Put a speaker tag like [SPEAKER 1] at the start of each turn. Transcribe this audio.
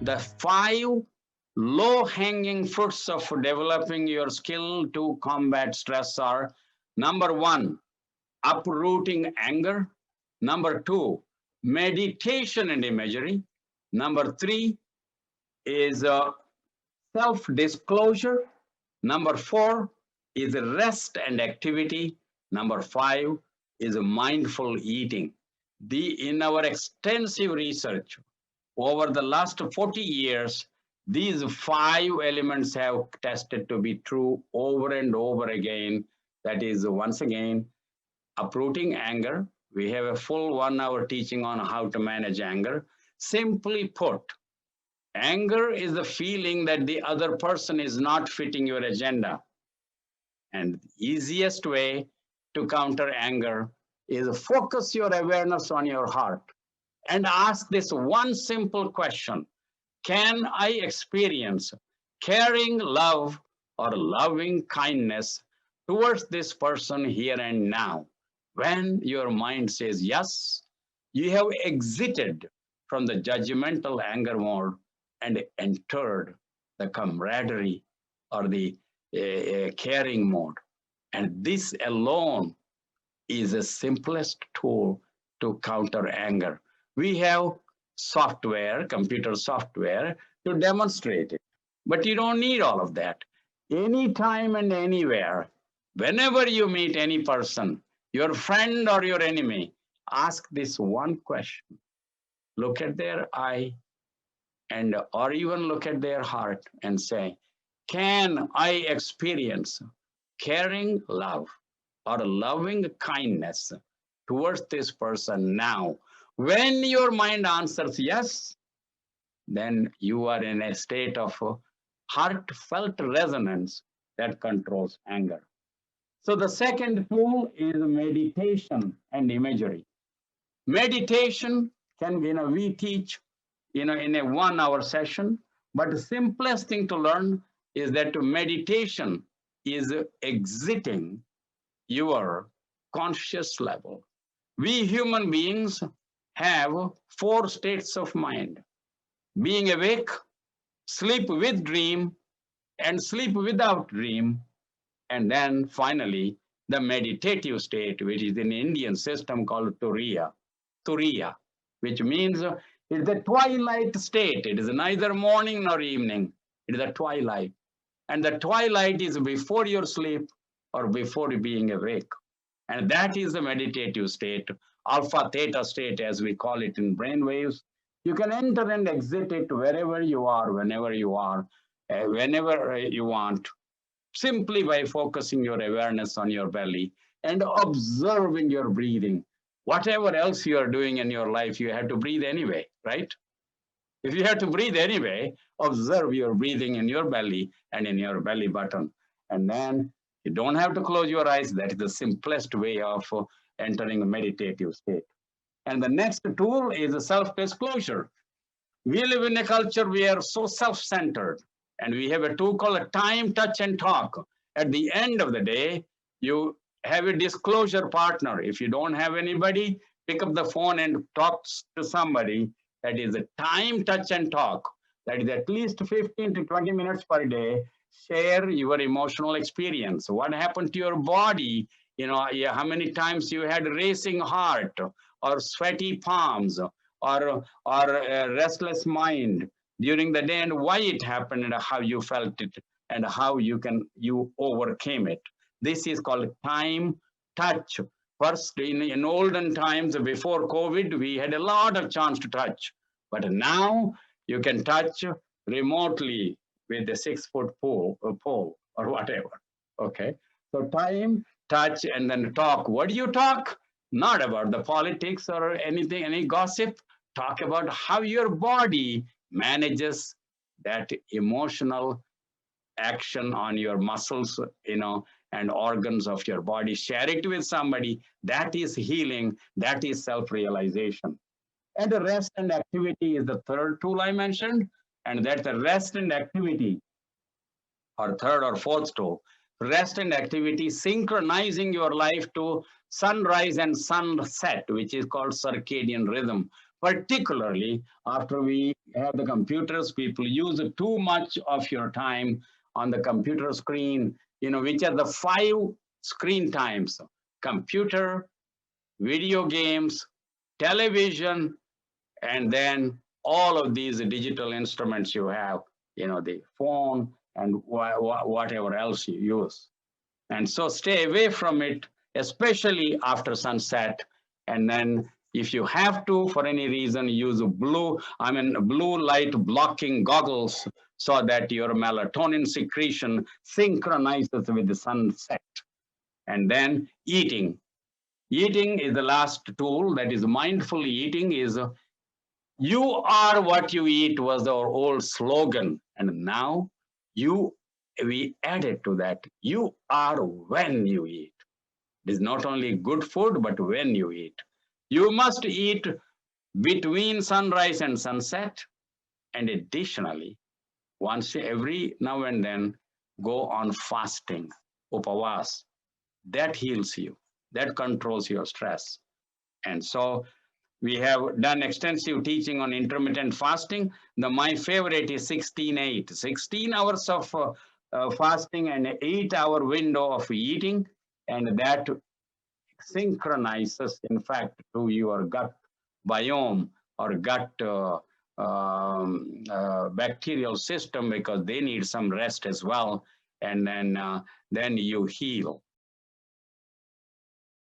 [SPEAKER 1] The 5 low-hanging fruits of developing your skill to combat stress are: number 1, uprooting anger; number 2, meditation and imagery; number 3 is self-disclosure; number 4 is rest and activity; number 5 is mindful eating. In our extensive research over the last 40 years, these 5 elements have tested to be true over and over again. That is, once again, uprooting anger. We have a full 1 hour teaching on how to manage anger. Simply put, anger is the feeling that the other person is not fitting your agenda. And the easiest way to counter anger is focus your awareness on your heart and ask this one simple question: can I experience caring love or loving kindness towards this person here and now? When your mind says yes, you have exited from the judgmental anger mode and entered the camaraderie or the caring mode. And this alone is the simplest tool to counter anger. We have software, computer software, to demonstrate it. But you don't need all of that. Anytime and anywhere, whenever you meet any person, your friend or your enemy, ask this one question. Look at their eye and or even look at their heart and say, can I experience caring love or loving kindness towards this person now? When your mind answers yes, then you are in a state of heartfelt resonance that controls anger. So the second tool is meditation and imagery. Meditation can be, we teach, in a 1 hour session, but the simplest thing to learn is that meditation is exiting your conscious level. We human beings have 4 states of mind: being awake, sleep with dream, and sleep without dream, and then finally the meditative state, which is in Indian system called Turiya, which means it's the twilight state. It is neither morning nor evening. It is a twilight. And the twilight is before your sleep or before being awake. And that is the meditative state, alpha theta state, as we call it in brain waves. You can enter and exit it wherever you are, whenever you are, whenever you want, simply by focusing your awareness on your belly and observing your breathing. Whatever else you are doing in your life, you have to breathe anyway, right? If you have to breathe anyway, observe your breathing in your belly and in your belly button. And then you don't have to close your eyes. That is the simplest way of entering a meditative state. And the next tool is self-disclosure. We live in a culture we are so self-centered, and we have a tool called a time, touch, and talk. At the end of the day, you have a disclosure partner. If you don't have anybody, pick up the phone and talk to somebody. That is a time, touch, and talk. That is at least 15 to 20 minutes per day. Share your emotional experience. What happened to your body? How many times you had racing heart or sweaty palms or restless mind during the day, and why it happened and how you felt it and how you overcame it. This is called time touch. First, in olden times before COVID, we had a lot of chance to touch, but now you can touch remotely with a 6-foot pole or whatever. Okay, so time, touch, and then talk. What do you talk? Not about the politics or anything, any gossip. Talk about how your body manages that emotional action on your muscles, and organs of your body. Share it with somebody. That is healing. That is self-realization. And the rest and activity is the third tool I mentioned. And that's the rest and activity, or third or fourth tool. Rest and activity, synchronizing your life to sunrise and sunset, which is called circadian rhythm. particularly after we have the computers, people use too much of your time on the computer screen, which are the five screen times: computer, video games, television, and then all of these digital instruments you have, the phone and whatever else you use. And so stay away from it, especially after sunset. And then if you have to, for any reason, use blue light blocking goggles so that your melatonin secretion synchronizes with the sunset. And then eating. Eating is the last tool. That is mindful eating is you are what you eat was our old slogan. And now you we added to that. You are when you eat. It is not only good food, but when you eat. You must eat between sunrise and sunset. And additionally, once every now and then, go on fasting, upavas. That heals you. That controls your stress. And so we have done extensive teaching on intermittent fasting. My favorite is 16-8, 16 hours of fasting and 8-hour window of eating. And that synchronizes, in fact, to your gut biome or gut bacterial system because they need some rest as well. And then you heal.